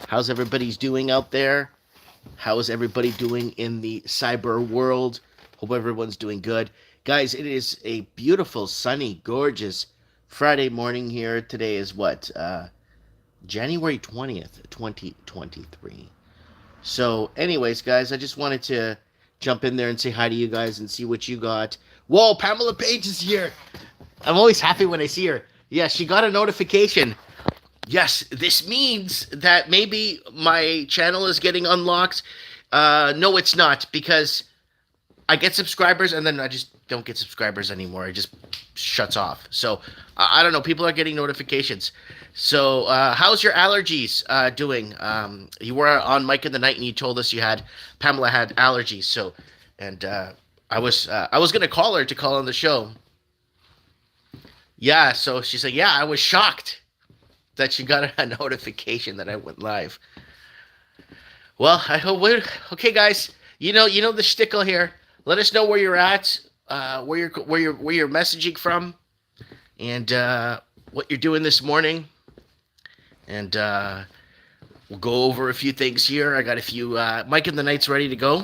How's everybody's doing out there? How is everybody doing in the cyber world? Hope everyone's doing good. Guys, it is a beautiful, sunny, gorgeous Friday morning here. Today is what? January 20th, 2023. So, anyways, guys, I just wanted to jump in there and say hi to you guys and see what you got. Whoa, Pamela Page is here. I'm always happy when I see her. Yeah, she got a notification. Yes, this means that maybe my channel is getting unlocked. No, it's not, because I get subscribers and then I just don't get subscribers anymore. It just shuts off. So I don't know. People are getting notifications. So how's your allergies doing? You were on Mike in the Night and you told us Pamela had allergies. So, and I was gonna call her to call on the show. Yeah. So she said, yeah, I was shocked that she got a notification that I went live. Well, I hope okay, guys. You know the shtickle here. Let us know where you're at, where you're messaging from, and what you're doing this morning. And we'll go over a few things here. I got a few. Mike and the Night's ready to go.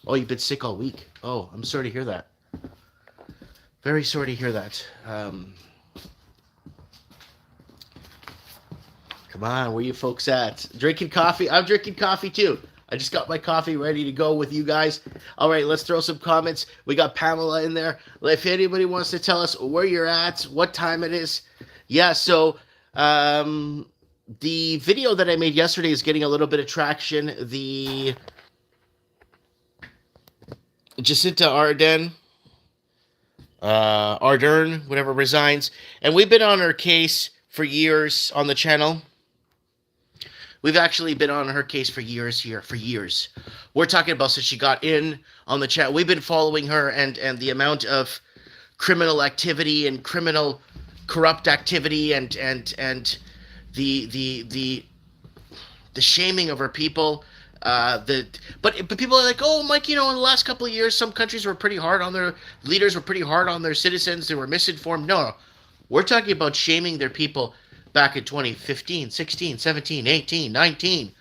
Oh, you've been sick all week. Oh, I'm sorry to hear that. Very sorry to hear that. Come on, where you folks at? Drinking coffee? I'm drinking coffee too. I just got my coffee ready to go with you guys. All right, let's throw some comments. We got Pamela in there. If anybody wants to tell us where you're at, what time it is. Yeah, so the video that I made yesterday is getting a little bit of traction. The Jacinta Ardern, whatever, resigns. And we've been on her case for years on the channel. We've actually been on her case for years here, for years. We're talking about since she got in on the chat. We've been following her and the amount of criminal activity and corrupt activity and the shaming of her people. But people are like, oh, Mike, in the last couple of years, some countries were pretty hard on their leaders, were pretty hard on their citizens. They were misinformed. No, we're talking about shaming their people back in 2015, 16, 17, 18, 19.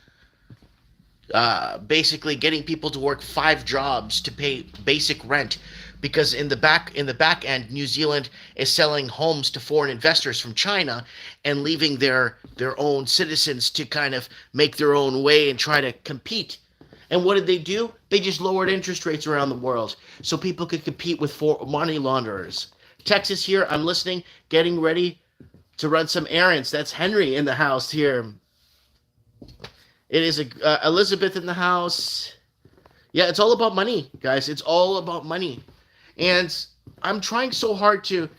Basically getting people to work 5 jobs to pay basic rent, because in the back end, New Zealand is selling homes to foreign investors from China and leaving their own citizens to kind of make their own way and try to compete. And what did they do? They just lowered interest rates around the world so people could compete with money launderers. Texas here, I'm listening, getting ready to run some errands. That's Henry in the house here. It is Elizabeth in the house. Yeah, it's all about money, guys. It's all about money. And I'm trying so hard to,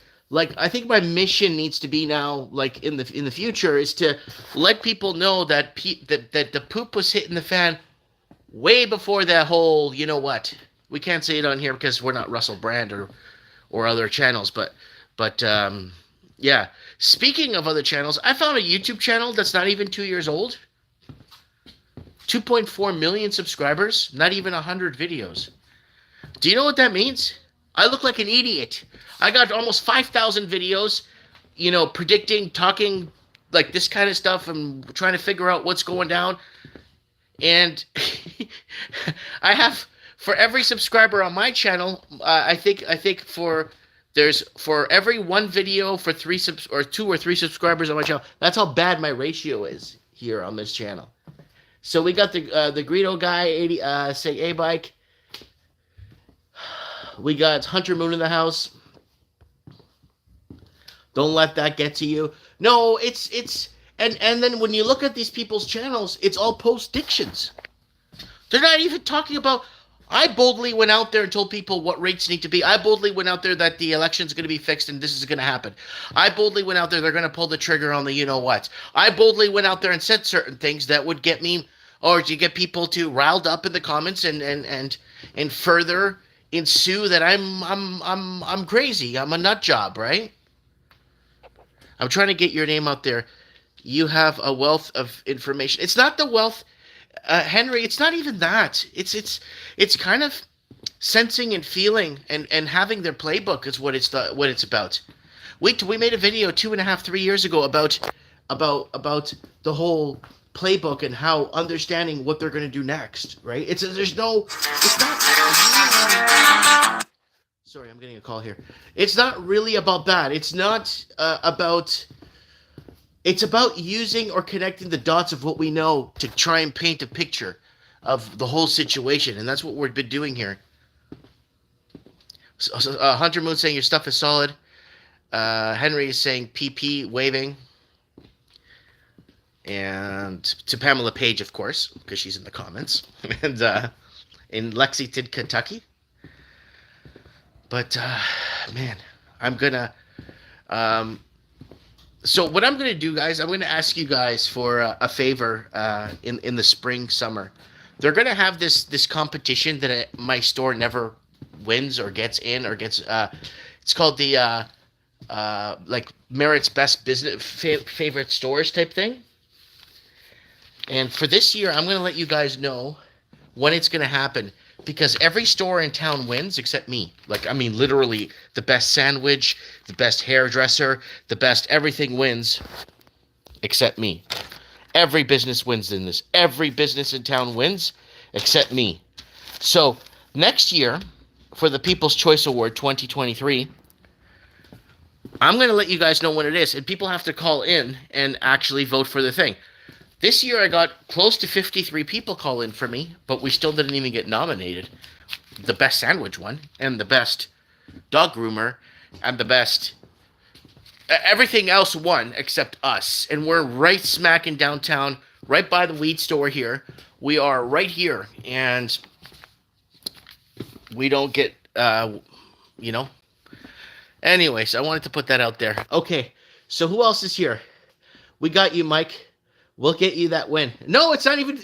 I think my mission needs to be now, in the future, is to let people know that that the poop was hitting the fan way before that whole, we can't say it on here because we're not Russell Brand or other channels, but yeah. Speaking of other channels, I found a YouTube channel that's not even 2 years old. 2.4 million subscribers, not even 100 videos. Do you know what that means? I look like an idiot. I got almost 5,000 videos, predicting, talking, like this kind of stuff, and trying to figure out what's going down. And I have, for every subscriber on my channel, I think for every one video for 2 or 3 subscribers on my channel. That's how bad my ratio is here on this channel. So we got the Greedo guy, say A-Bike. We got Hunter Moon in the house. Don't let that get to you. No, and then when you look at these people's channels, it's all post-dictions. They're not even talking about. I boldly went out there and told people what rates need to be. I boldly went out there that the election's going to be fixed and this is going to happen. I boldly went out there they're going to pull the trigger on the you-know-what. I boldly went out there and said certain things that would get me, or to get people to riled up in the comments and further ensue that I'm crazy. I'm a nut job, right? I'm trying to get your name out there. You have a wealth of information. It's not the wealth, Henry. It's not even that. It's kind of sensing and feeling and having their playbook is what it's about. We made a video 2.5, 3 years ago about about the whole playbook and how understanding what they're going to do next, right? There's no, it's not. Sorry, I'm getting a call here. It's not really about that. It's not about. It's about using or connecting the dots of what we know to try and paint a picture of the whole situation, and that's what we've been doing here. Hunter Moon saying your stuff is solid. Henry is saying PP waving. And to Pamela Page, of course, because she's in the comments. And in Lexington, Kentucky. But, man, I'm going to... so what I'm going to do, guys, I'm going to ask you guys for a favor in the spring, summer. They're going to have this competition that my store never wins or gets in or gets... it's called the... like Merit's Best Business Favorite Stores type thing. And for this year, I'm going to let you guys know when it's going to happen, because every store in town wins except me. Like, I mean, literally the best sandwich, the best hairdresser, the best everything wins except me. Every business wins in this. Every business in town wins except me. So next year, for the People's Choice Award 2023, I'm going to let you guys know when it is, and people have to call in and actually vote for the thing. This year I got close to 53 people call in for me, but we still didn't even get nominated. The best sandwich won, and the best dog groomer, and the best... everything else won except us. And we're right smack in downtown, right by the weed store here. We are right here, and we don't get, you know... Anyways, I wanted to put that out there. Okay, so who else is here? We got you, Mike. We'll get you that win. No, it's not even...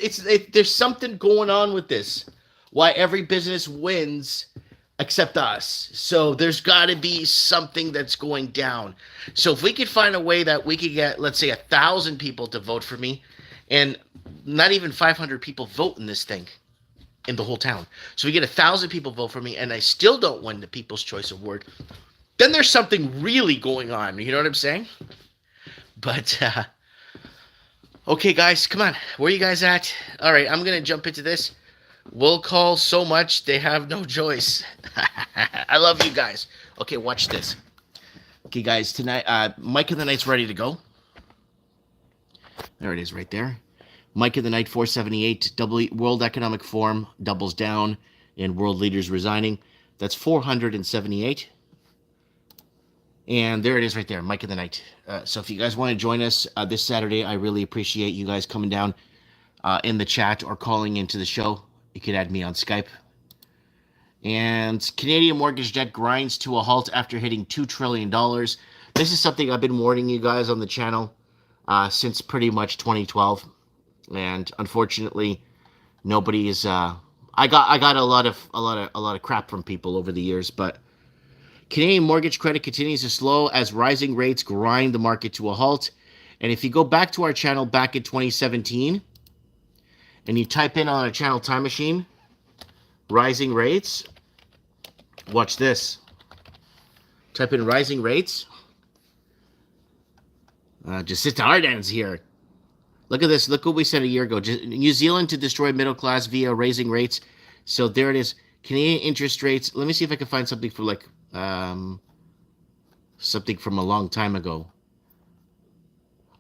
there's something going on with this. Why every business wins except us. So there's got to be something that's going down. So if we could find a way that we could get, let's say, 1,000 people to vote for me, and not even 500 people vote in this thing in the whole town. So we get 1,000 people vote for me, and I still don't win the People's Choice Award, then there's something really going on. You know what I'm saying? But, okay, guys, come on. Where are you guys at? All right, I'm going to jump into this. We'll call so much, they have no choice. I love you guys. Okay, watch this. Okay, guys, tonight, Mike of the Night's ready to go. There it is right there. Mike of the Night 478, World Economic Forum doubles down, and world leaders resigning. That's 478. And there it is right there, Mike of the Night. So if you guys want to join us this Saturday, I really appreciate you guys coming down in the chat or calling into the show. You can add me on Skype. And Canadian mortgage debt grinds to a halt after hitting $2 trillion. This is something I've been warning you guys on the channel since pretty much 2012. And unfortunately, nobody is... I got a lot of crap from people over the years, but Canadian mortgage credit continues to slow as rising rates grind the market to a halt. And if you go back to our channel back in 2017 and you type in on a channel time machine, rising rates, watch this. Type in rising rates. Jacinta Ardern's here. Look at this. Look what we said a year ago. New Zealand to destroy middle class via raising rates. So there it is. Canadian interest rates. Let me see if I can find something for like something from a long time ago.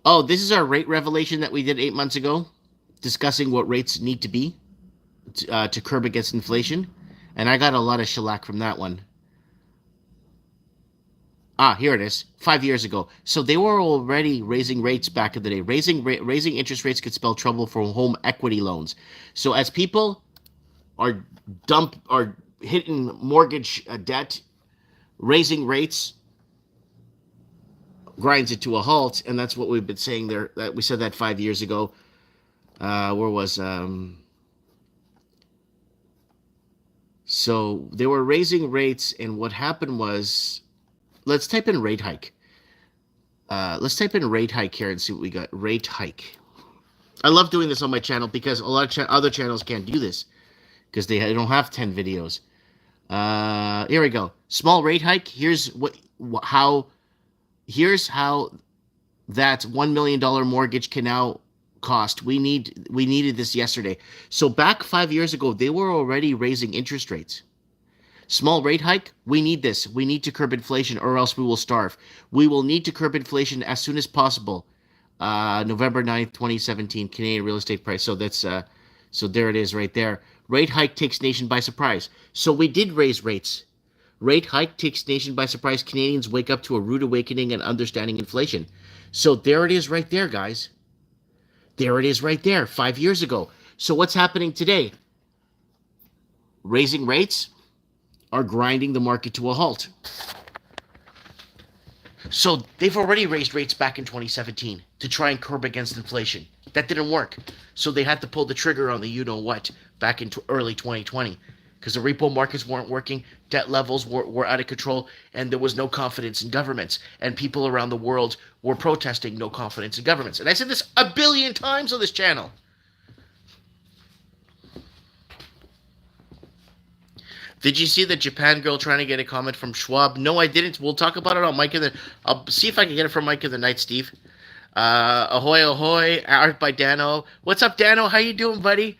Oh, this is our rate revelation that we did 8 months ago, discussing what rates need to be to curb against inflation. And I got a lot of shellac from that one. Ah, here it is. 5 years ago. So they were already raising rates back in the day. Raising interest rates could spell trouble for home equity loans. So as people are hitting mortgage debt, raising rates grinds it to a halt, and that's what we've been saying there. We said that 5 years ago. So they were raising rates, and what happened was, let's type in rate hike. Let's type in rate hike here and see what we got. Rate hike. I love doing this on my channel because a lot of other channels can't do this because they don't have 10 videos. Here we go. Small rate hike. Here's how that $1 million mortgage can now cost. We needed this yesterday. So back 5 years ago, they were already raising interest rates. Small rate hike, we need this. We need to curb inflation or else we will starve. We will need to curb inflation as soon as possible. November 9th, 2017, Canadian real estate price. So that's so there it is right there. Rate hike takes nation by surprise. So we did raise rates. Rate hike takes nation by surprise. Canadians wake up to a rude awakening and understanding inflation. So there it is right there, guys. There it is right there, 5 years ago. So what's happening today? Raising rates are grinding the market to a halt. So they've already raised rates back in 2017 to try and curb against inflation. That didn't work. So they had to pull the trigger on the you-know-what back in early 2020 because the repo markets weren't working, debt levels were out of control, and there was no confidence in governments. And people around the world were protesting no confidence in governments. And I said this a billion times on this channel. Did you see the Japan girl trying to get a comment from Schwab? No, I didn't. We'll talk about it on Mike of the... I'll see if I can get it from Mike of the Night, Steve. Ahoy, ahoy. Art by Dano. What's up, Dano? How you doing, buddy?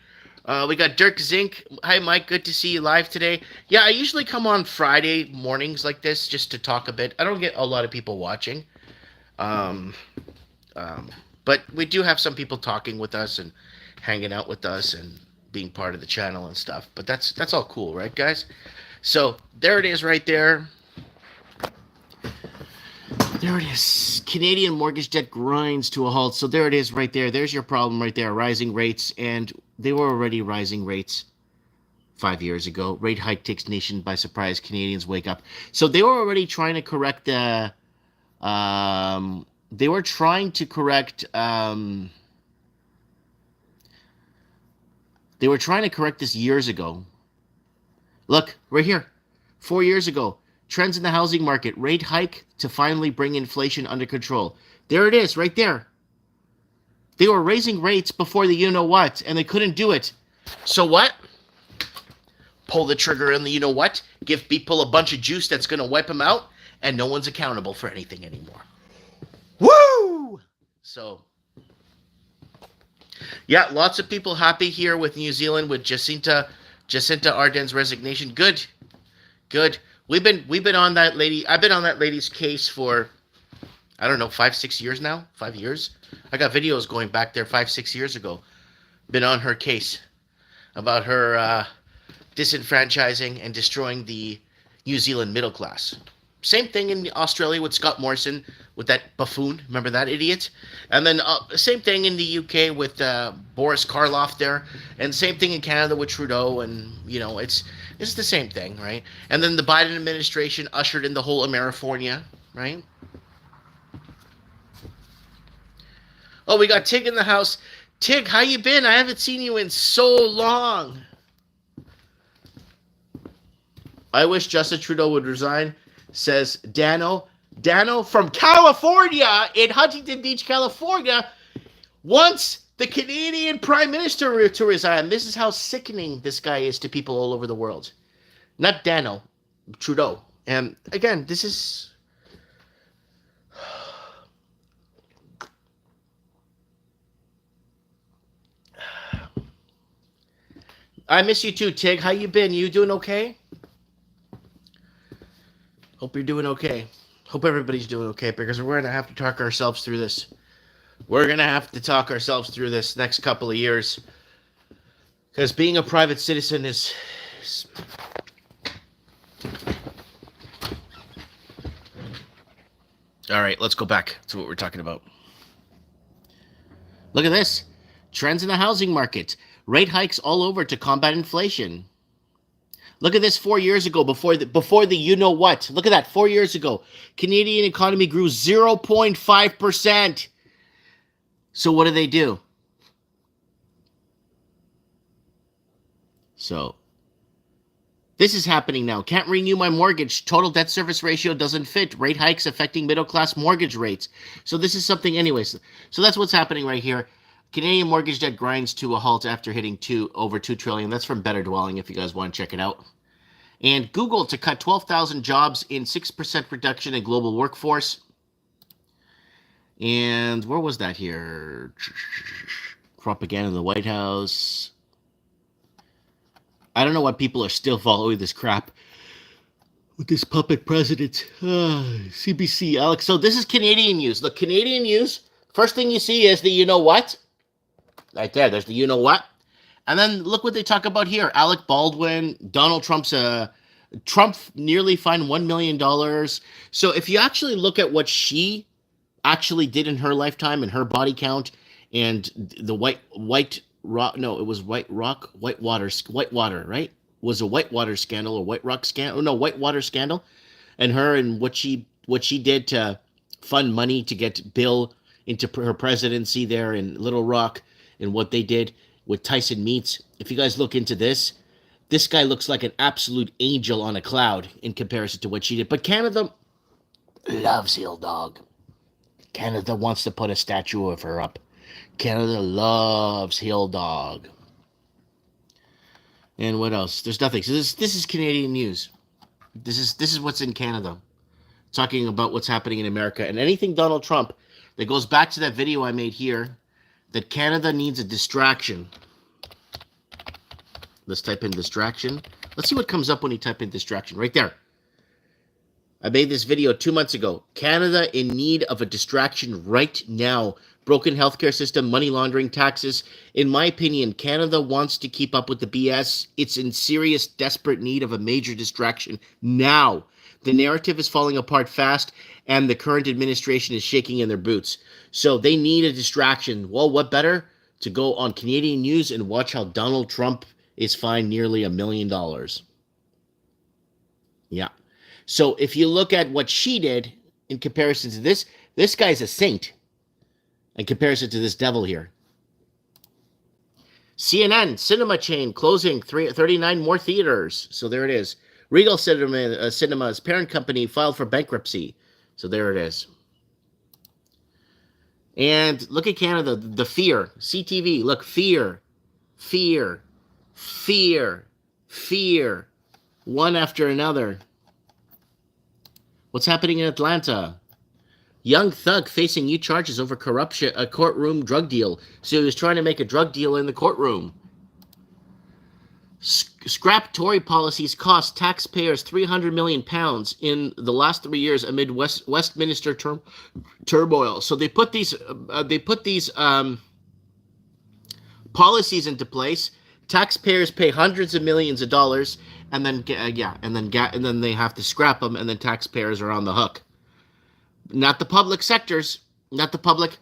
We got Dirk Zink. Hi, Mike. Good to see you live today. Yeah, I usually come on Friday mornings like this just to talk a bit. I don't get a lot of people watching. But we do have some people talking with us and hanging out with us and being part of the channel and stuff. But that's all cool, right, guys? So there it is right there. There it is. Canadian mortgage debt grinds to a halt. So there it is right there. There's your problem right there. Rising rates. And they were already rising rates 5 years ago. Rate hike takes nation by surprise. Canadians wake up. So they were already trying to correct the... they were trying to correct... They were trying to correct this years ago. Look, right here. 4 years ago. Trends in the housing market. Rate hike to finally bring inflation under control. There it is, right there. They were raising rates before the you-know-what, and they couldn't do it. So what? Pull the trigger in the you-know-what, give people a bunch of juice that's going to wipe them out, and no one's accountable for anything anymore. Woo! So... yeah, lots of people happy here with New Zealand with Jacinta Ardern's resignation. Good. We've been on that lady. I've been on that lady's case for, I don't know, 5-6 years now. 5 years. I got videos going back there 5-6 years ago. Been on her case about her disenfranchising and destroying the New Zealand middle class. Same thing in Australia with Scott Morrison, with that buffoon. Remember that idiot? And then same thing in the UK with Boris Karloff there. And same thing in Canada with Trudeau. And, you know, it's the same thing, right? And then the Biden administration ushered in the whole Amerifornia, right? Oh, we got Tig in the house. Tig, how you been? I haven't seen you in so long. I wish Justin Trudeau would resign. Says Dano from California, in Huntington Beach, California, wants the Canadian Prime Minister to resign. This is how sickening this guy is to people all over the world. Not Dano, Trudeau. And again, this is... I miss you too, Tig. How you been? You doing okay? Hope you're doing okay. Hope everybody's doing okay, because we're going to have to talk ourselves through this. We're going to have to talk ourselves through this next couple of years. Because being a private citizen is... All right, let's go back to what we're talking about. Look at this. Trends in the housing market. Rate hikes all over to combat inflation. Look at this 4 years ago, before the you-know-what. Look at that, 4 years ago. Canadian economy grew 0.5%. So what do? So, this is happening now. Can't renew my mortgage. Total debt service ratio doesn't fit. Rate hikes affecting middle-class mortgage rates. So this is something anyways. So that's what's happening right here. Canadian mortgage debt grinds to a halt after hitting over $2 trillion. That's from Better Dwelling if you guys want to check it out. And Google to cut 12,000 jobs in 6% reduction in global workforce. And where was that here? Propaganda in the White House. I don't know why people are still following this crap with this puppet president. CBC, Alex. So this is Canadian news. Look, Canadian news. First thing you see is the you know what? Right there. There's the you know what. And then look what they talk about here. Alec Baldwin, Donald Trump's Trump nearly fined $1 million. So if you actually look at what she actually did in her lifetime and her body count and the white rock, no, it was whitewater, right? Was a whitewater scandal or white rock scandal? No, whitewater scandal. And her and what she did to fund money to get Bill into her presidency there in Little Rock and what they did with Tyson Meats. If you guys look into this guy looks like an absolute angel on a cloud in comparison to what she did. But Canada loves Hill Dog. Canada wants to put a statue of her up. Canada loves Hill Dog. And what else? There's nothing. So this is Canadian news. This is what's in Canada. Talking about what's happening in America. And anything Donald Trump that goes back to that video I made here, that Canada needs a distraction. Let's type in distraction. Let's see what comes up when you type in distraction. Right there. I made this video 2 months ago. Canada in need of a distraction right now. Broken healthcare system, money laundering, taxes. In my opinion, Canada wants to keep up with the BS. It's in serious, desperate need of a major distraction now. The narrative is falling apart fast, and the current administration is shaking in their boots. So they need a distraction. Well, what better to go on Canadian news and watch how Donald Trump is fined nearly $1 million. Yeah. So if you look at what she did in comparison to this guy's a saint in comparison to this devil here. CNN, cinema chain, closing 39 more theaters. So there it is. Regal Cinemas, parent company, filed for bankruptcy. So there it is. And look at Canada, the fear. CTV, look, fear. One after another. What's happening in Atlanta? Young thug facing new charges over corruption, a courtroom drug deal. So he was trying to make a drug deal in the courtroom. Scrap Tory policies cost taxpayers £300 million in the last 3 years amid Westminster turmoil. So they put these policies into place. Taxpayers pay hundreds of millions of dollars, and then they have to scrap them, and then taxpayers are on the hook. Not the public sectors, not the public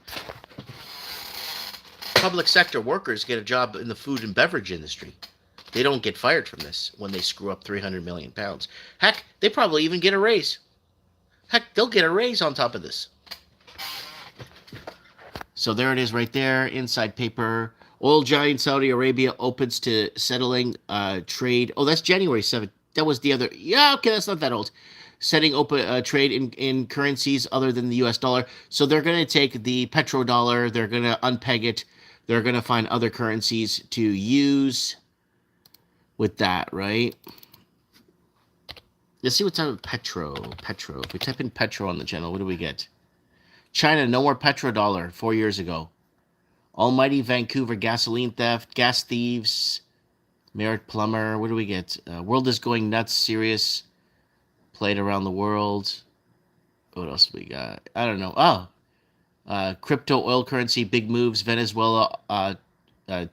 sector workers get a job in the food and beverage industry. They don't get fired from this when they screw up £300 million. Heck, they probably even get a raise. Heck, they'll get a raise on top of this. So there it is right there, inside paper. Oil giant Saudi Arabia opens to settling trade. Oh, that's January 7th. That was the other. Yeah, okay, that's not that old. Setting open trade in currencies other than the US dollar. So they're going to take the petrodollar. They're going to unpeg it. They're going to find other currencies to use with that, right? Let's see what's on petro. If we type in petro on the channel, what do we get? China, no more petrodollar 4 years ago. Almighty Vancouver gasoline theft, gas thieves, Merritt Plummer. What do we get? World is going nuts. Serious played around the world. What else we got? I don't know. Oh, crypto oil currency big moves. Venezuela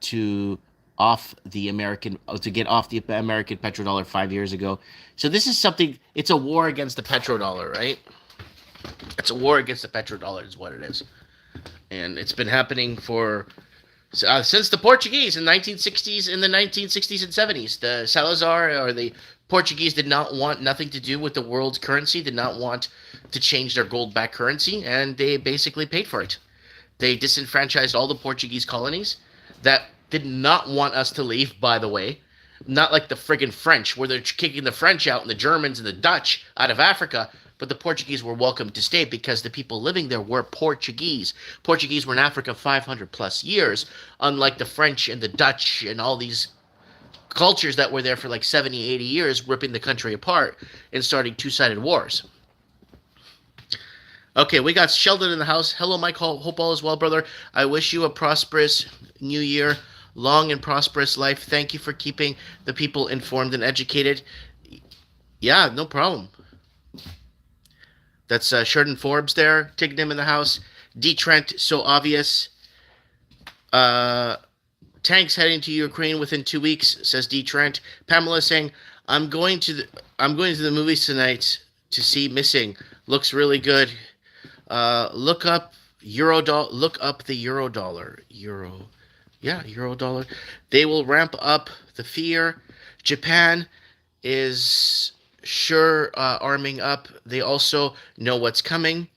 to get off the American petrodollar 5 years ago. So this is something. It's a war against the petrodollar, right? It's a war against the petrodollar, is what it is. And it's been happening for since the Portuguese in the 1960s and 70s. The Salazar or the Portuguese did not want nothing to do with the world's currency, did not want to change their gold-backed currency, and they basically paid for it. They disenfranchised all the Portuguese colonies that did not want us to leave, by the way. Not like the friggin' French, where they're kicking the French out and the Germans and the Dutch out of Africa. But the Portuguese were welcome to stay because the people living there were Portuguese. Portuguese were in Africa 500 plus years, unlike the French and the Dutch and all these cultures that were there for like 70, 80 years, ripping the country apart and starting two-sided wars. Okay, we got Sheldon in the house. Hello, Mike. Hope all is well, brother. I wish you a prosperous new year, long and prosperous life. Thank you for keeping the people informed and educated. Yeah, no problem. That's Sheridan Forbes there. Tignum in the house. D. Trent, so obvious. Uh, Tanks heading to Ukraine within 2 weeks, says D. Trent. Pamela saying, I'm going to the movies tonight to see Missing. Looks really good. Look up Look up the euro dollar. Euro dollar. They will ramp up the fear. Japan is sure arming up. They also know what's coming.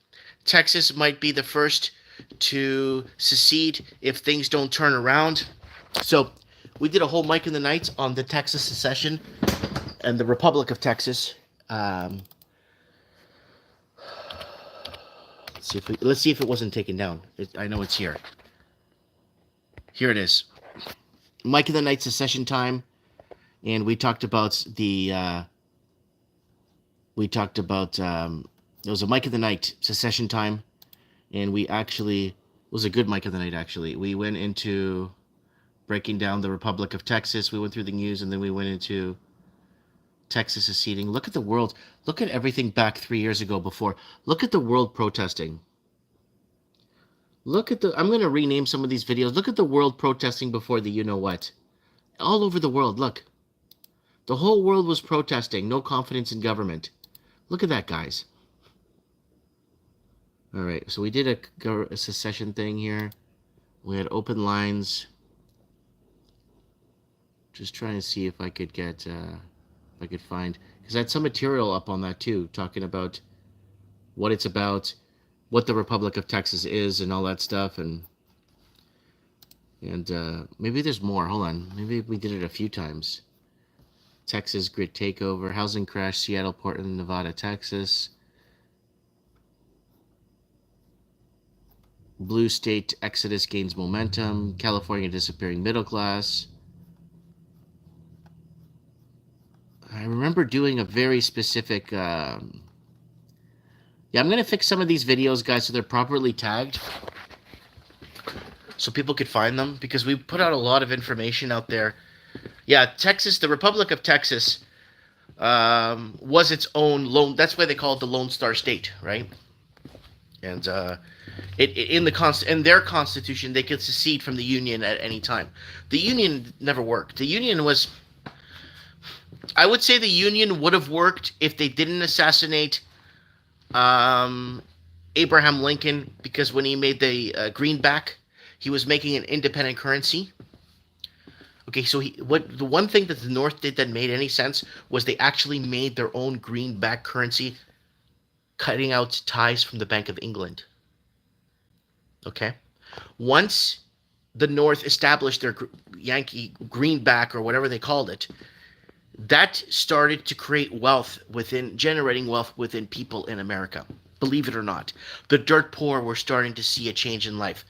Texas might be the first to secede if things don't turn around. So we did a whole Mike in the Night on the Texas secession and the Republic of Texas. Let's see if it wasn't taken down. I know it's here. Here it is. Mike in the Night secession time, and we talked about it was a Mike of the Night secession time, and it was a good Mike of the Night actually. We went into breaking down the Republic of Texas. We went through the news, and then we went into Texas seceding. Look at the world. Look at everything back 3 years ago before. Look at the world protesting. I'm going to rename some of these videos. Look at the world protesting before the you-know-what. All over the world, look. The whole world was protesting. No confidence in government. Look at that, guys. All right, so we did a secession thing here. We had open lines. Just trying to see if I could get... I could find, because I had some material up on that too, talking about what it's about, what the Republic of Texas is, and all that stuff, and maybe there's more. Hold on, maybe we did it a few times. Texas grid takeover, housing crash, Seattle, Portland, Nevada, Texas, blue state exodus gains momentum, California disappearing middle class. I remember doing a very specific... I'm going to fix some of these videos, guys, so they're properly tagged. So people could find them, because we put out a lot of information out there. Yeah, Texas, the Republic of Texas was its own lone... That's why they call it the Lone Star State, right? And in their constitution, they could secede from the Union at any time. The Union never worked. The Union was... I would say the Union would have worked if they didn't assassinate Abraham Lincoln, because when he made the greenback, he was making an independent currency. Okay, so the one thing that the North did that made any sense was they actually made their own greenback currency, cutting out ties from the Bank of England. Okay? Once the North established their Yankee greenback, or whatever they called it, that started to create generating wealth within people in America. Believe it or not. The dirt poor were starting to see a change in life.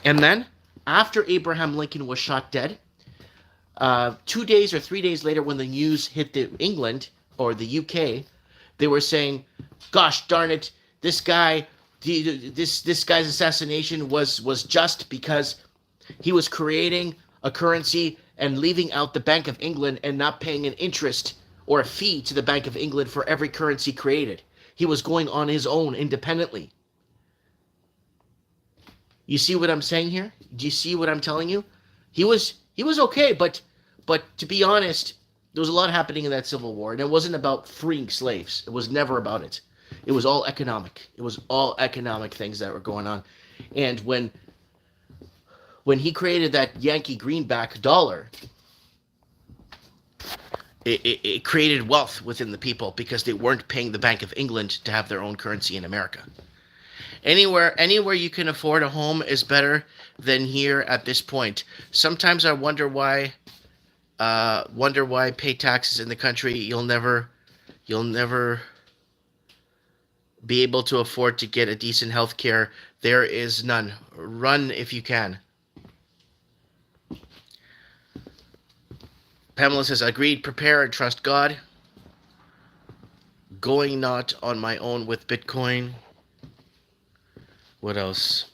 And then, after Abraham Lincoln was shot dead, 2 days or 3 days later, when the news hit England or the UK, they were saying, gosh darn it, this guy's assassination was just because he was creating a currency and leaving out the Bank of England and not paying an interest or a fee to the Bank of England for every currency created. He was going on his own independently. You see what I'm saying here? Do you see what I'm telling you? He was okay, but to be honest, there was a lot happening in that Civil War, and it wasn't about freeing slaves. It was never about it. It was all economic. It was all economic things that were going on. And when he created that Yankee greenback dollar, it created wealth within the people, because they weren't paying the Bank of England to have their own currency in America. Anywhere you can afford a home is better than here at this point. Sometimes I wonder why pay taxes in the country you'll never be able to afford to get a decent health care. There is none. Run if you can. Pamela says, agreed, prepare and trust God. Going not on my own with Bitcoin. What else?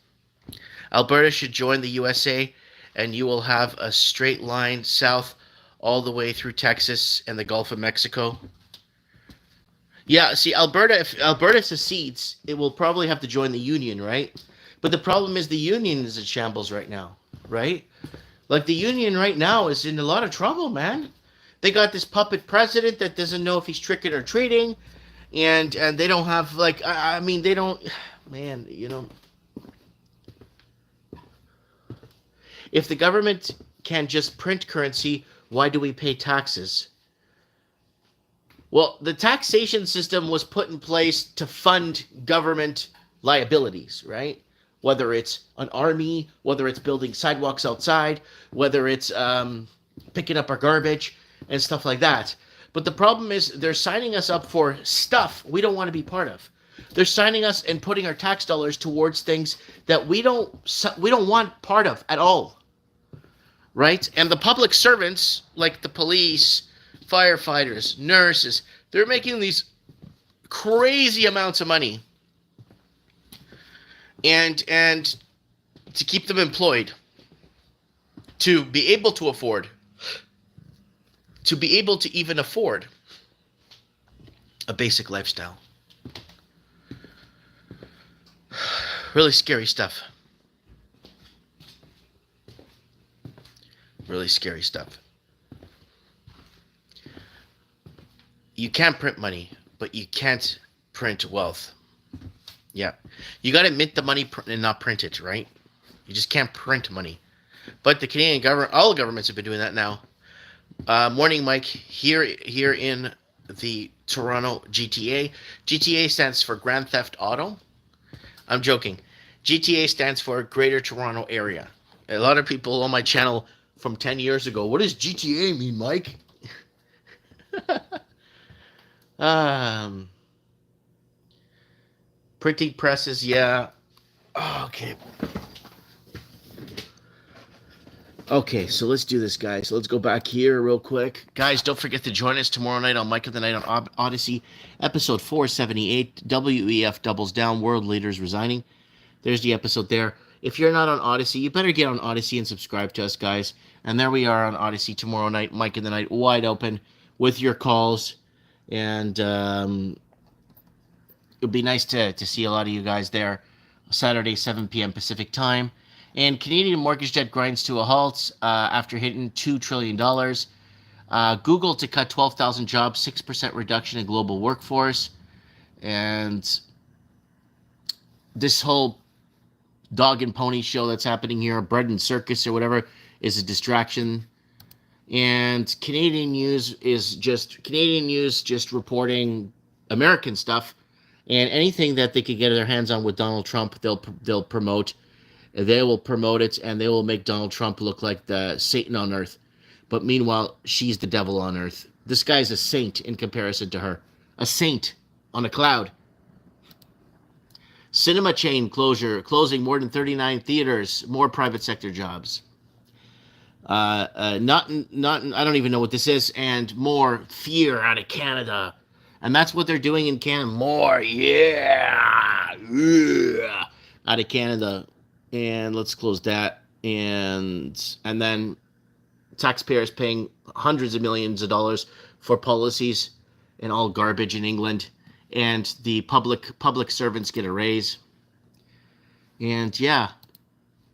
Alberta should join the USA, and you will have a straight line south all the way through Texas and the Gulf of Mexico. Yeah, see, Alberta, if Alberta secedes, it will probably have to join the Union, right? But the problem is the Union is in shambles right now, right? Like the Union right now is in a lot of trouble, man. They got this puppet president that doesn't know if he's tricking or treating, and they don't have like I mean they don't, man. If the government can just print currency, why do we pay taxes? Well, the taxation system was put in place to fund government liabilities, right? Whether it's an army, whether it's building sidewalks outside, whether it's picking up our garbage and stuff like that. But the problem is they're signing us up for stuff we don't want to be part of. They're signing us and putting our tax dollars towards things that we don't want part of at all, right? And the public servants, like the police, firefighters, nurses, they're making these crazy amounts of money, and to keep them employed, to be able to afford, to be able to even afford a basic lifestyle. Really scary stuff. Really scary stuff. You can't print money, but you can't print wealth. Yeah. You got to mint the money and not print it, right? You just can't print money. But the Canadian government, all governments have been doing that now. Morning, Mike. Here in the Toronto GTA. GTA stands for Grand Theft Auto. I'm joking. GTA stands for Greater Toronto Area. A lot of people on my channel from 10 years ago, what does GTA mean, Mike? Printing presses, yeah. Okay. Okay, so let's do this, guys. So let's go back here real quick. Guys, don't forget to join us tomorrow night on Mike of the Night on Odyssey, episode 478, WEF doubles down, world leaders resigning. There's the episode there. If you're not on Odyssey, you better get on Odyssey and subscribe to us, guys. And there we are on Odyssey tomorrow night, Mike of the Night, wide open with your calls. And it would be nice to see a lot of you guys there. Saturday, 7 p.m. Pacific time. And Canadian mortgage debt grinds to a halt after hitting $2 trillion. Google to cut 12,000 jobs, 6% reduction in global workforce. And this whole dog and pony show that's happening here, bread and circus or whatever, is a distraction. And Canadian news just reporting American stuff. And anything that they could get their hands on with Donald Trump, they'll promote. They will promote it, and they will make Donald Trump look like the Satan on earth. But meanwhile, she's the devil on earth. This guy's a saint in comparison to her. A saint on a cloud. Cinema chain closing more than 39 theaters, more private sector jobs. I don't even know what this is, and more fear out of Canada. And that's what they're doing in Canada. More, yeah, out of Canada. And let's close that. And then taxpayers paying hundreds of millions of dollars for policies and all garbage in England. And the public servants get a raise. And yeah,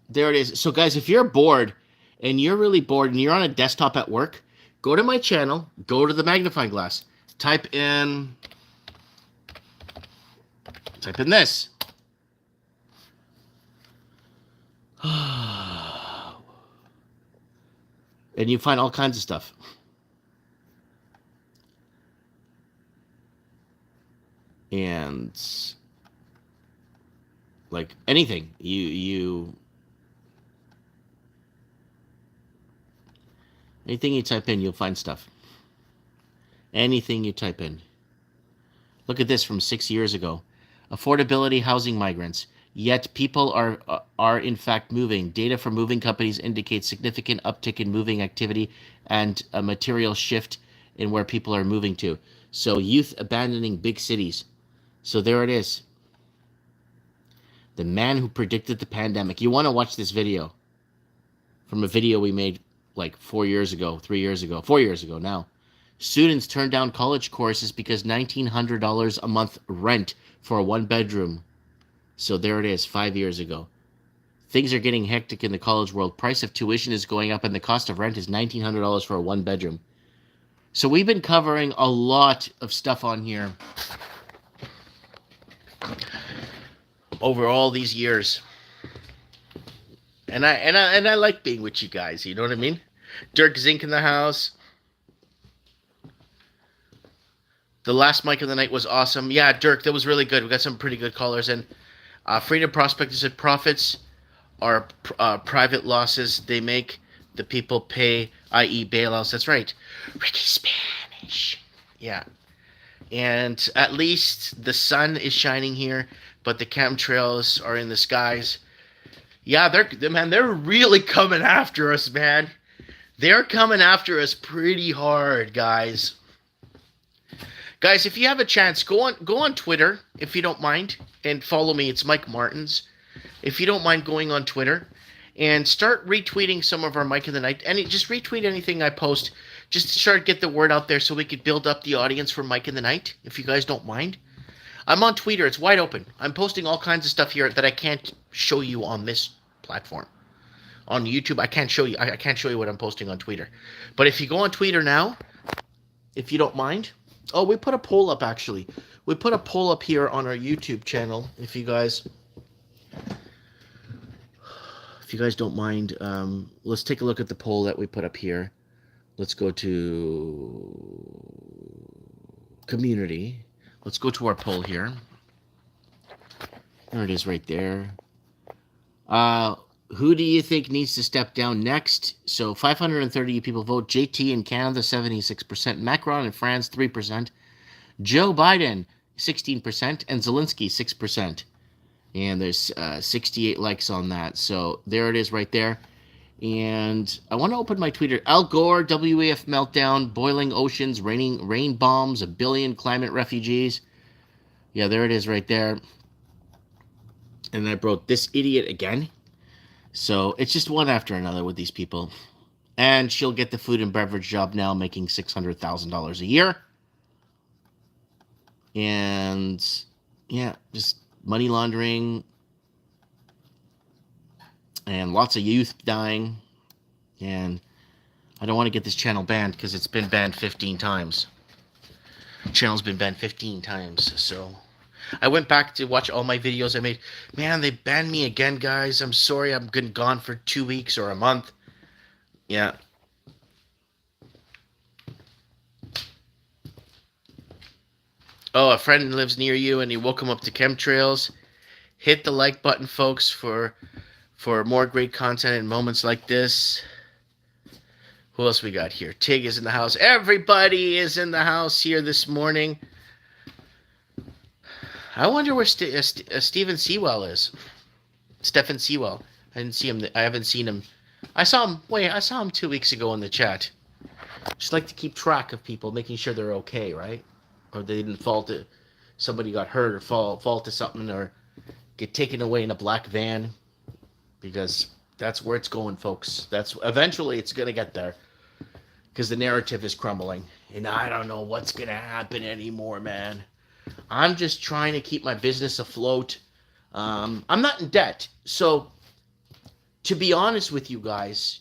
there it is. So guys, if you're bored and you're really bored and you're on a desktop at work, go to my channel, go to the magnifying glass, type in this. And you find all kinds of stuff. And like anything, anything you type in, you'll find stuff. Anything you type in. Look at this from 6 years ago. Affordability housing migrants. Yet people are in fact moving. Data from moving companies indicates significant uptick in moving activity and a material shift in where people are moving to. So youth abandoning big cities. So there it is. The man who predicted the pandemic. You want to watch this video from a video we made like 4 years ago, 3 years ago, 4 years ago now. Students turned down college courses because $1,900 a month rent for a one-bedroom. So there it is, 5 years ago. Things are getting hectic in the college world. Price of tuition is going up and the cost of rent is $1,900 for a one-bedroom. So we've been covering a lot of stuff on here over all these years. And I like being with you guys, you know what I mean? Dirk Zink in the house. The last mic of the night was awesome. Yeah, Dirk, that was really good. We got some pretty good callers. And Freedom Prospector said profits are private losses they make. The people pay, i.e. bailouts. That's right. Ricky Spanish. Yeah. And at least the sun is shining here, but the chemtrails are in the skies. Yeah, they're really coming after us, man. They're coming after us pretty hard, guys. Guys, if you have a chance, go on Twitter, if you don't mind, and follow me. It's Mike Martins. If you don't mind going on Twitter, and start retweeting some of our Mike of the Night, and just retweet anything I post, just to start get the word out there so we could build up the audience for Mike in the Night, if you guys don't mind. I'm on Twitter. It's wide open. I'm posting all kinds of stuff here that I can't show you on this platform. On YouTube, I can't show you what I'm posting on Twitter. But if you go on Twitter now, if you don't mind. Oh, we put a poll up, actually. We put a poll up here on our YouTube channel. If you guys don't mind, let's take a look at the poll that we put up here. Let's go to community. Let's go to our poll here. There it is right there. Who do you think needs to step down next? So 530 people vote. JT in Canada, 76%. Macron in France, 3%. Joe Biden, 16%. And Zelensky, 6%. And there's 68 likes on that. So there it is right there. And I want to open my Twitter. Al Gore, WEF meltdown, boiling oceans, rain bombs, 1 billion climate refugees. Yeah, there it is right there. And I wrote this idiot again. So it's just one after another with these people. And she'll get the food and beverage job now, making $600,000 a year. And yeah, just money laundering. And lots of youth dying. And I don't want to get this channel banned because it's been banned 15 times. The channel's been banned 15 times. So I went back to watch all my videos I made. Man, they banned me again, guys. I'm sorry. I've been gone for 2 weeks or a month. Yeah. Oh, a friend lives near you and he woke him up to chemtrails. Hit the like button, folks, for more great content and moments like this. Who else we got here? Tig is in the house. Everybody is in the house here this morning. I wonder where Stephen Sewell is. Stephen Sewell. I didn't see him. I haven't seen him. I saw him 2 weeks ago in the chat. Just like to keep track of people, making sure they're okay, right? Or they didn't fall to somebody got hurt or fall to something or get taken away in a black van. Because that's where it's going, folks. That's eventually it's gonna get there. Because the narrative is crumbling. And I don't know what's gonna happen anymore, man. I'm just trying to keep my business afloat. I'm not in debt. So to be honest with you guys,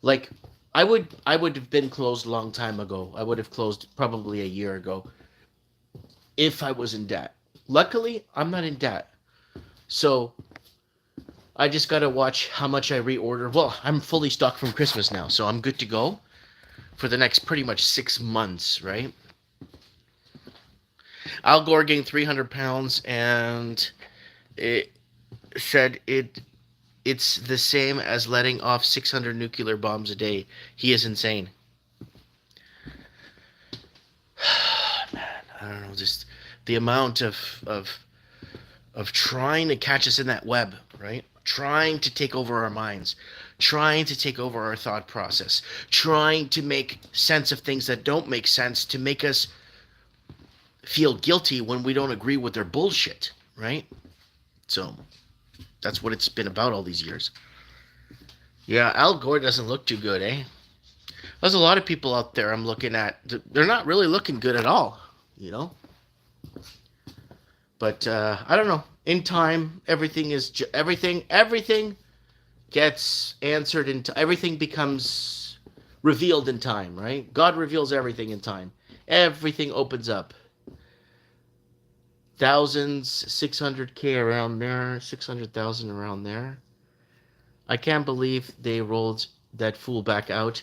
like I would have been closed a long time ago. I would have closed probably a year ago if I was in debt. Luckily, I'm not in debt. So I just got to watch how much I reorder. Well, I'm fully stocked from Christmas now, so I'm good to go for the next pretty much 6 months, right? Al Gore gained 300 pounds, and it said it's the same as letting off 600 nuclear bombs a day. He is insane. Man, I don't know, just the amount of trying to catch us in that web, right? Trying to take over our minds, trying to take over our thought process, trying to make sense of things that don't make sense to make us feel guilty when we don't agree with their bullshit, right? So that's what it's been about all these years. Yeah, Al Gore doesn't look too good, eh? There's a lot of people out there I'm looking at. They're not really looking good at all, you know? But I don't know. In time, everything gets answered everything becomes revealed in time, right? God reveals everything in time. Everything opens up. Thousands, 600K around there, 600,000 around there. I can't believe they rolled that fool back out.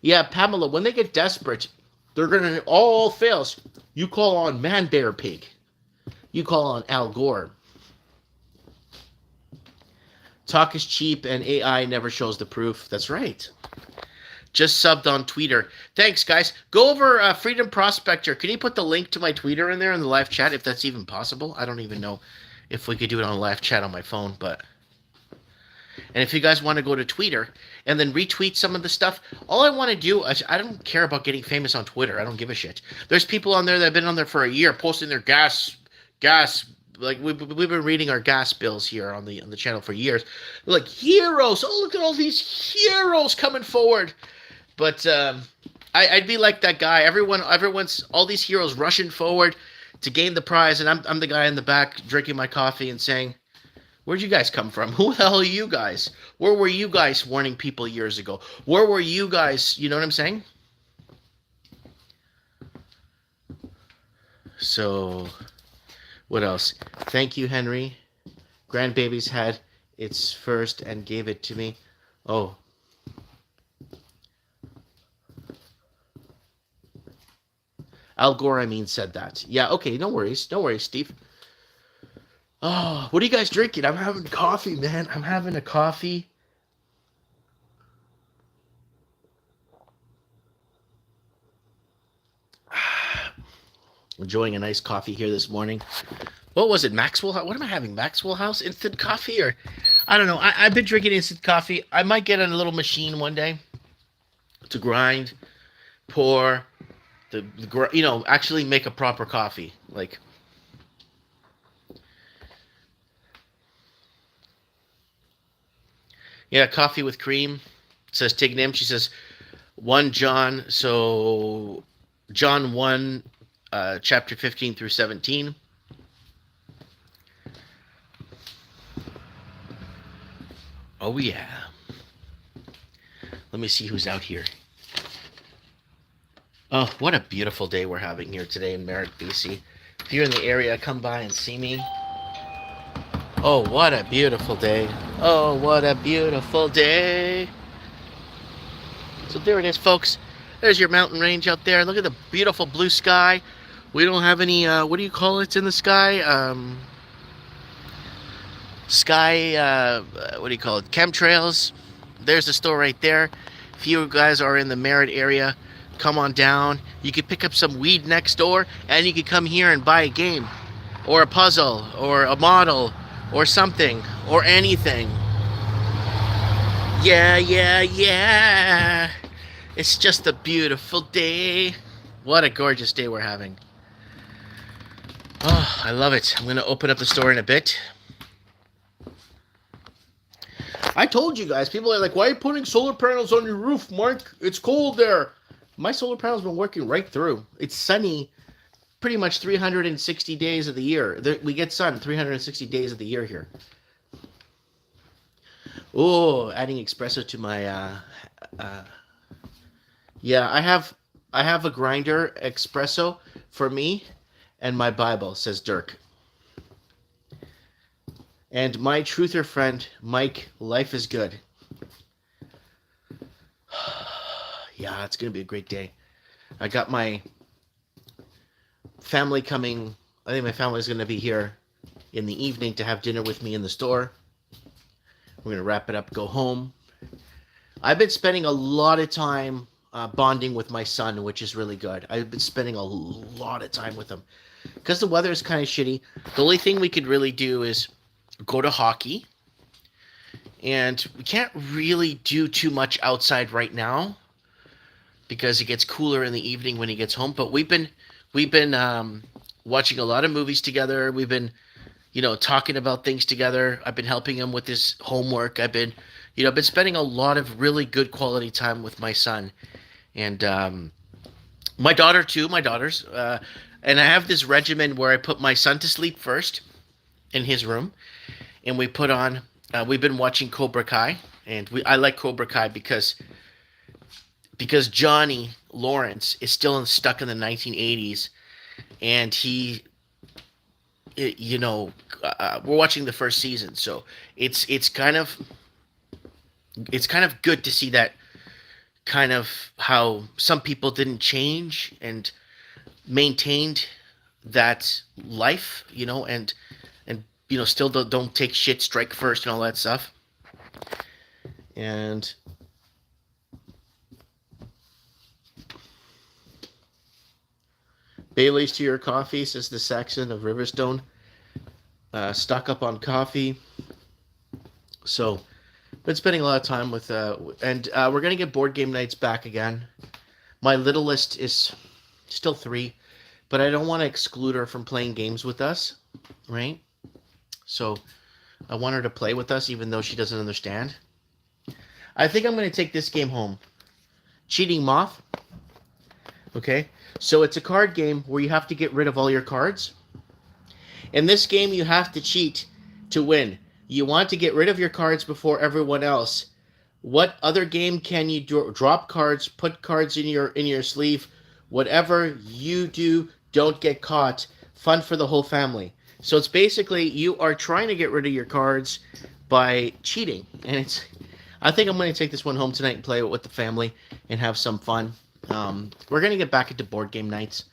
Yeah, Pamela, when they get desperate, they're going to all fails. You call on Man Bear Pig. You call on Al Gore. Talk is cheap and AI never shows the proof. That's right. Just subbed on Twitter. Thanks, guys. Go over Freedom Prospector. Can you put the link to my Twitter in there in the live chat, if that's even possible? I don't even know if we could do it on a live chat on my phone, but... And if you guys want to go to Twitter and then retweet some of the stuff, all I want to do is I don't care about getting famous on Twitter. I don't give a shit. There's people on there that have been on there for a year posting their gas. Like we've been reading our gas bills here on the channel for years. They're like heroes. Oh, look at all these heroes coming forward. But I'd be like that guy. Everyone's all these heroes rushing forward to gain the prize, and I'm the guy in the back drinking my coffee and saying, "Where'd you guys come from? Who the hell are you guys? Where were you guys warning people years ago? Where were you guys?" You know what I'm saying? So, what else? Thank you, Henry. Grandbaby's had its first and gave it to me. Oh. Al Gore, said that. Yeah, okay, no worries. No worries, Steve. Oh, what are you guys drinking? I'm having coffee, man. I'm having a coffee. Enjoying a nice coffee here this morning. What was it, Maxwell? What am I having? Maxwell House instant coffee? Or I don't know. I've been drinking instant coffee. I might get a little machine one day to grind, pour, actually make a proper coffee. Like, yeah, coffee with cream, says Tignim. She says, 1 John, so John 1, chapter 15 through 17. Oh, yeah. Let me see who's out here. Oh, what a beautiful day we're having here today in Merritt, BC. If you're in the area, come by and see me. Oh, what a beautiful day. Oh, what a beautiful day. So there it is, folks. There's your mountain range out there. Look at the beautiful blue sky. We don't have any, what do you call it in the sky? What do you call it? Chemtrails. There's the store right there. If you guys are in the Merritt area, come on down. You could pick up some weed next door, and you could come here and buy a game, or a puzzle, or a model, or something, or anything. Yeah. It's just a beautiful day. What a gorgeous day we're having. Oh, I love it. I'm going to open up the store in a bit. I told you guys, people are like, why are you putting solar panels on your roof, Mark? It's cold there. My solar panel's been working right through. It's sunny pretty much 360 days of the year. We get sun 360 days of the year here. Oh, adding espresso to my yeah, I have a grinder espresso for me and my Bible, says Dirk. And my truther friend, Mike, life is good. Yeah, it's going to be a great day. I got my family coming. I think my family is going to be here in the evening to have dinner with me in the store. We're going to wrap it up, go home. I've been spending a lot of time bonding with my son, which is really good. I've been spending a lot of time with him. Because the weather is kind of shitty, the only thing we could really do is go to hockey. And we can't really do too much outside right now because it gets cooler in the evening when he gets home. But we've been watching a lot of movies together. We've been, talking about things together. I've been helping him with his homework. I've been spending a lot of really good quality time with my son and my daughter too. My daughters, and I have this regimen where I put my son to sleep first in his room, and we put on. We've been watching Cobra Kai, and I like Cobra Kai because Johnny Lawrence is still stuck in the 1980s, and we're watching the first season, so it's kind of good to see that kind of how some people didn't change and maintained that life, and still don't take shit, strike first, and all that stuff. And Bailey's to your coffee, says the Saxon of Riverstone. Stock up on coffee. So, been spending a lot of time with, and we're gonna get board game nights back again. My littlest is still 3, but I don't want to exclude her from playing games with us, right? So, I want her to play with us, even though she doesn't understand. I think I'm gonna take this game home. Cheating Moth. Okay, so it's a card game where you have to get rid of all your cards. In this game, you have to cheat to win. You want to get rid of your cards before everyone else. What other game can you drop cards, put cards in your sleeve? Whatever you do, don't get caught. Fun for the whole family. So it's basically you are trying to get rid of your cards by cheating, and I think I'm going to take this one home tonight and play it with the family and have some fun. We're going to get back into board game nights.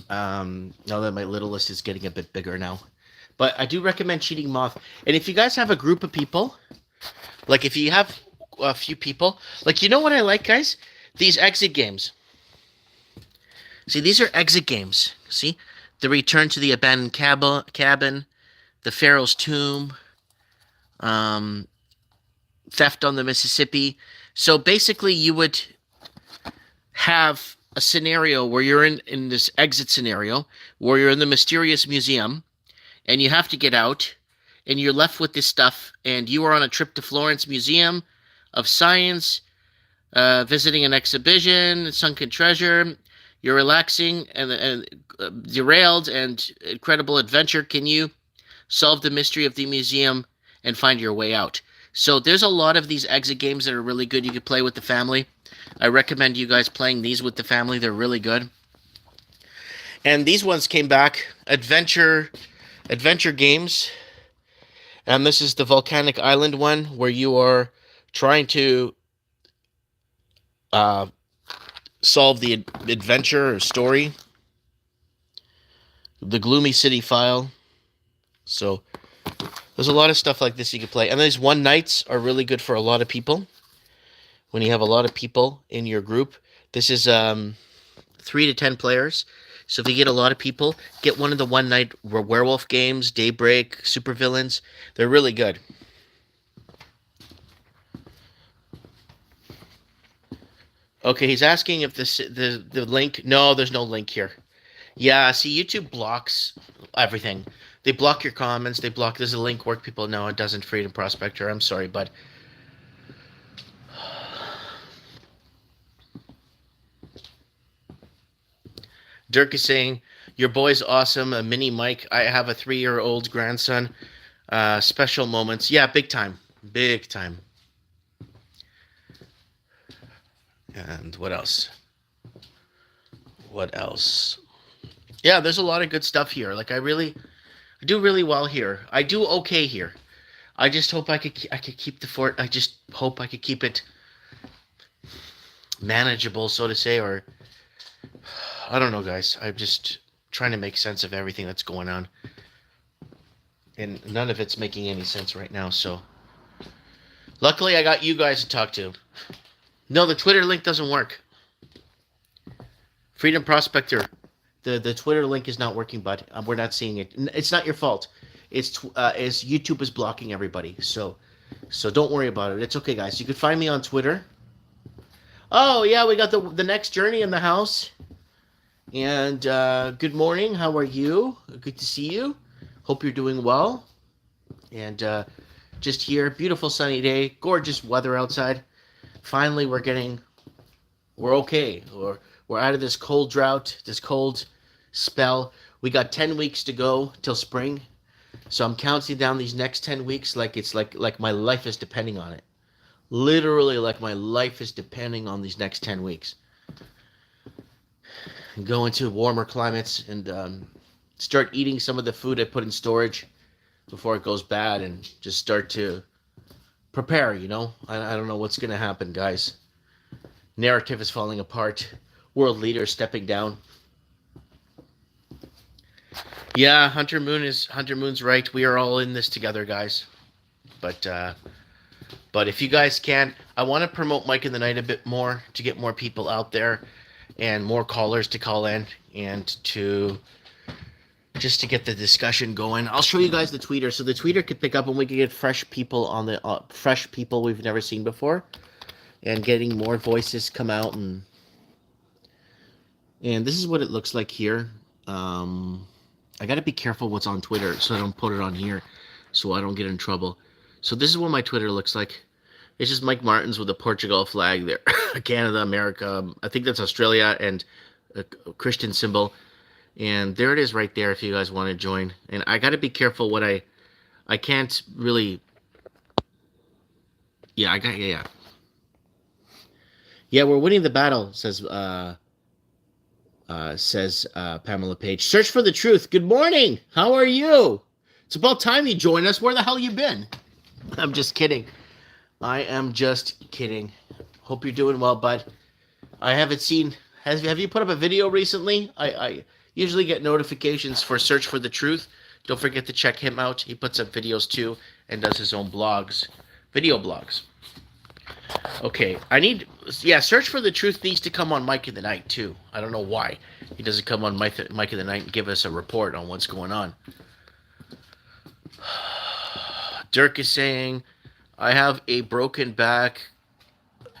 Now that my littlest is getting a bit bigger now. But I do recommend Cheating Moth. And if you guys have a group of people, like if you have a few people, like, you know what I like, guys? These exit games. See, these are exit games. See? The Return to the Abandoned Cabin, The Pharaoh's Tomb, Theft on the Mississippi. So basically you would have a scenario where you're in this exit scenario where you're in the mysterious museum and you have to get out and you're left with this stuff, and you are on a trip to Florence Museum of Science, visiting an exhibition, sunken treasure. You're relaxing and derailed and incredible adventure. Can you solve the mystery of the museum and find your way out? So there's a lot of these exit games that are really good. You could play with the family. I recommend you guys playing these with the family. They're really good. And these ones came back. Adventure games. And this is the Volcanic Island one where you are trying to solve the adventure or story. The Gloomy City File. So there's a lot of stuff like this you can play. And these one nights are really good for a lot of people. When you have a lot of people in your group. This is 3 to 10 players. So if you get a lot of people, get one of the one night werewolf games, Daybreak, Supervillains. They're really good. Okay, he's asking if the link. No, there's no link here. Yeah, see, YouTube blocks everything. They block your comments. There's a link where people know it doesn't. Freedom Prospector. I'm sorry, bud. Dirk is saying, your boy's awesome. A mini Mike. I have a 3-year-old grandson. Special moments. Yeah, big time. Big time. And what else? Yeah, there's a lot of good stuff here. Like, I do really well here. I do okay here. I just hope I could keep the fort. I just hope I could keep it manageable, so to say, or I don't know, guys. I'm just trying to make sense of everything that's going on. And none of it's making any sense right now, so luckily I got you guys to talk to. No, the Twitter link doesn't work. Freedom Prospector. The Twitter link is not working, bud. We're not seeing it. It's not your fault. It's YouTube is blocking everybody. So don't worry about it. It's okay, guys. You can find me on Twitter. Oh, yeah, we got the next journey in the house. And good morning. How are you? Good to see you. Hope you're doing well. And just here, beautiful sunny day, gorgeous weather outside. Finally, we're okay. We're out of this cold drought, this cold spell. We got 10 weeks to go till spring. So I'm counting down these next 10 weeks like it's like my life is depending on it. Literally like my life is depending on these next 10 weeks. Go into warmer climates and start eating some of the food I put in storage before it goes bad and just start to prepare, you know? I don't know what's going to happen, guys. Narrative is falling apart. World leaders stepping down. Yeah, Hunter Moon's right. We are all in this together, guys. But if you guys can, I want to promote Mike in the Night a bit more to get more people out there and more callers to call in and to just to get the discussion going. I'll show you guys the tweeter, so the tweeter could pick up and we could get fresh people on the fresh people we've never seen before, and getting more voices come out and this is what it looks like here. I got to be careful what's on Twitter so I don't put it on here, so I don't get in trouble. So this is what my Twitter looks like. It's just Mike Martins with a Portugal flag there, Canada, America. I think that's Australia and a Christian symbol. And there it is right there if you guys want to join. And I got to be careful what I can't really. Yeah, Yeah, we're winning the battle, says Pamela Page. Search for the truth. Good morning. How are you? It's about time you join us. Where the hell you been? I'm just kidding. I am just kidding. Hope you're doing well, bud. I haven't seen. Have you put up a video recently? I usually get notifications for Search for the Truth. Don't forget to check him out. He puts up videos too and does his own blogs, video blogs. Okay, Search for the Truth needs to come on Mike in the Night too. I don't know why he doesn't come on Mike in the Night and give us a report on what's going on. Dirk is saying, I have a broken back.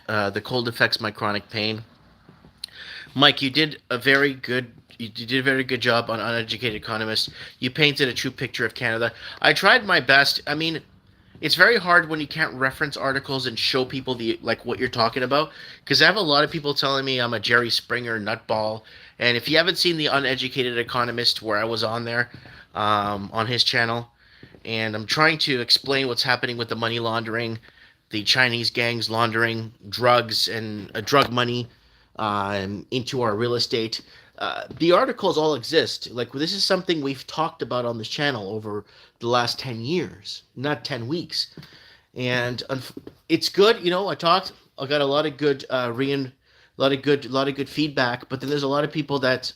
The cold affects my chronic pain. Mike, you did a very good job on Uneducated Economist. You painted a true picture of Canada. I tried my best. I mean, it's very hard when you can't reference articles and show people what you're talking about, because I have a lot of people telling me I'm a Jerry Springer nutball. And if you haven't seen the Uneducated Economist, where I was on there, on his channel, and I'm trying to explain what's happening with the money laundering, the Chinese gangs laundering drugs and drug money into our real estate. The articles all exist. Like, this is something we've talked about on this channel over the last 10 years, not 10 weeks. And it's good, you know, I got a lot of good a lot of good feedback, but then there's a lot of people that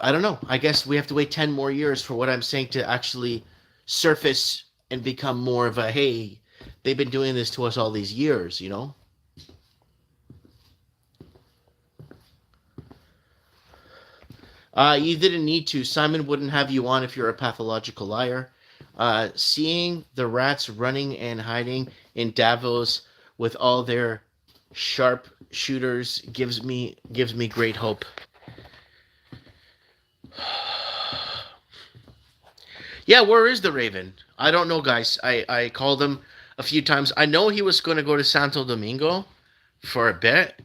I don't know. I guess we have to wait 10 more years for what I'm saying to actually surface and become more of a, hey, they've been doing this to us all these years, you know? You didn't need to. Simon wouldn't have you on if you're a pathological liar. Seeing the rats running and hiding in Davos with all their sharp shooters gives me great hope. Yeah, where is the Raven? I don't know, guys. I called him a few times. I know he was going to go to Santo Domingo for a bit.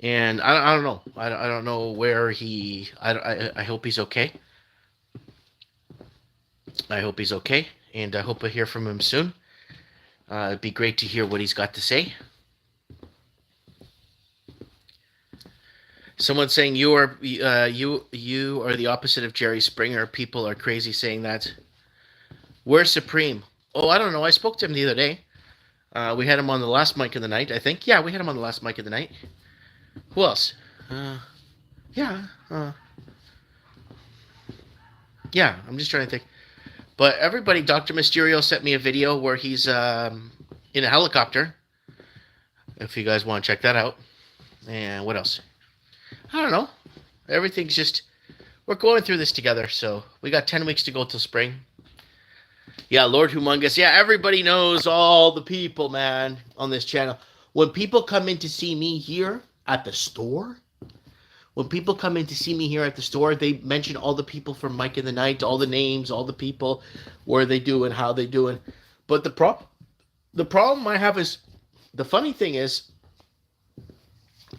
And I don't know. I don't know where he... I hope he's okay. I hope he's okay. And I hope I hear from him soon. It'd be great to hear what he's got to say. Someone's saying you are the opposite of Jerry Springer. People are crazy saying that. Where's Supreme? Oh, I don't know. I spoke to him the other day. We had him on the last mic of the night, I think. Yeah, we had him on the last mic of the night. Who else? Yeah, I'm just trying to think. But everybody, Dr. Mysterio sent me a video where he's in a helicopter. If you guys want to check that out. And what else? I don't know. Everything's just... We're going through this together, so we got 10 weeks to go till spring. Yeah, Lord Humongous. Yeah, everybody knows all the people, man, on this channel. When people come in to see me here at the store, When people come in to see me here at the store, they mention all the people from Mike in the Night, all the names, all the people, where they do and how they doing. But the problem I have is, the funny thing is,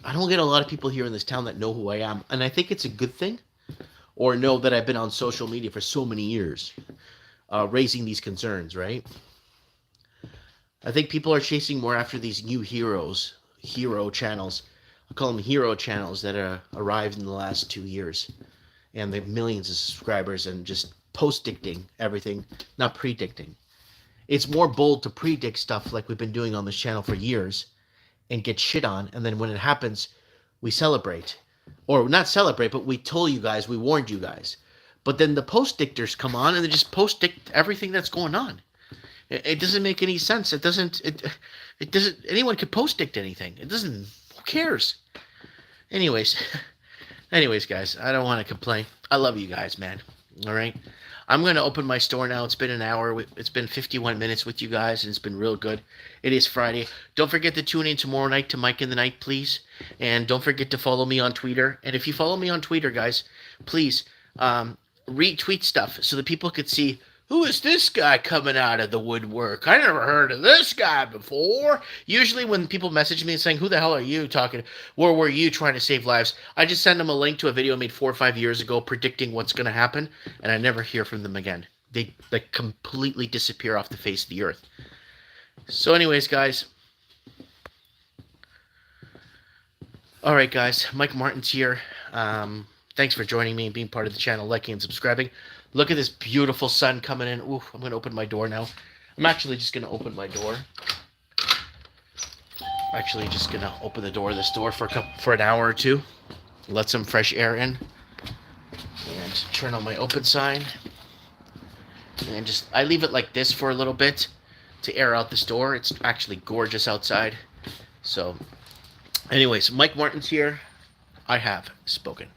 I don't get a lot of people here in this town that know who I am, and I think it's a good thing, or know that I've been on social media for so many years, raising these concerns, right? I think people are chasing more after these new hero channels. I call them hero channels that arrived in the last 2 years, and they have millions of subscribers and just post-dicting everything, not predicting. It's more bold to predict stuff like we've been doing on this channel for years and get shit on, and then when it happens, we celebrate. Or not celebrate, but we told you guys, we warned you guys. But then the post-dictors come on and they just post-dict everything that's going on. It doesn't make any sense. It doesn't, anyone could post-dict anything. It doesn't, who cares? Anyways, guys, I don't want to complain. I love you guys, man. All right? I'm going to open my store now. It's been an hour. It's been 51 minutes with you guys, and it's been real good. It is Friday. Don't forget to tune in tomorrow night to Mike in the Night, please. And don't forget to follow me on Twitter. And if you follow me on Twitter, guys, please retweet stuff so that people could see, who is this guy coming out of the woodwork? I never heard of this guy before. Usually when people message me and saying, who the hell are you talking? Where were you trying to save lives? I just send them a link to a video I made 4 or 5 years ago predicting what's going to happen, and I never hear from them again. They completely disappear off the face of the earth. So anyways, guys. All right, guys. Mike Martin's here. Thanks for joining me and being part of the channel, liking and subscribing. Look at this beautiful sun coming in. Ooh, I'm going to open my door now. I'm actually just going to open my door. Actually just going to open the door of this door for an hour or two. Let some fresh air in. And turn on my open sign. And just, I leave it like this for a little bit to air out this door. It's actually gorgeous outside. So, anyways, Mike Martin's here. I have spoken.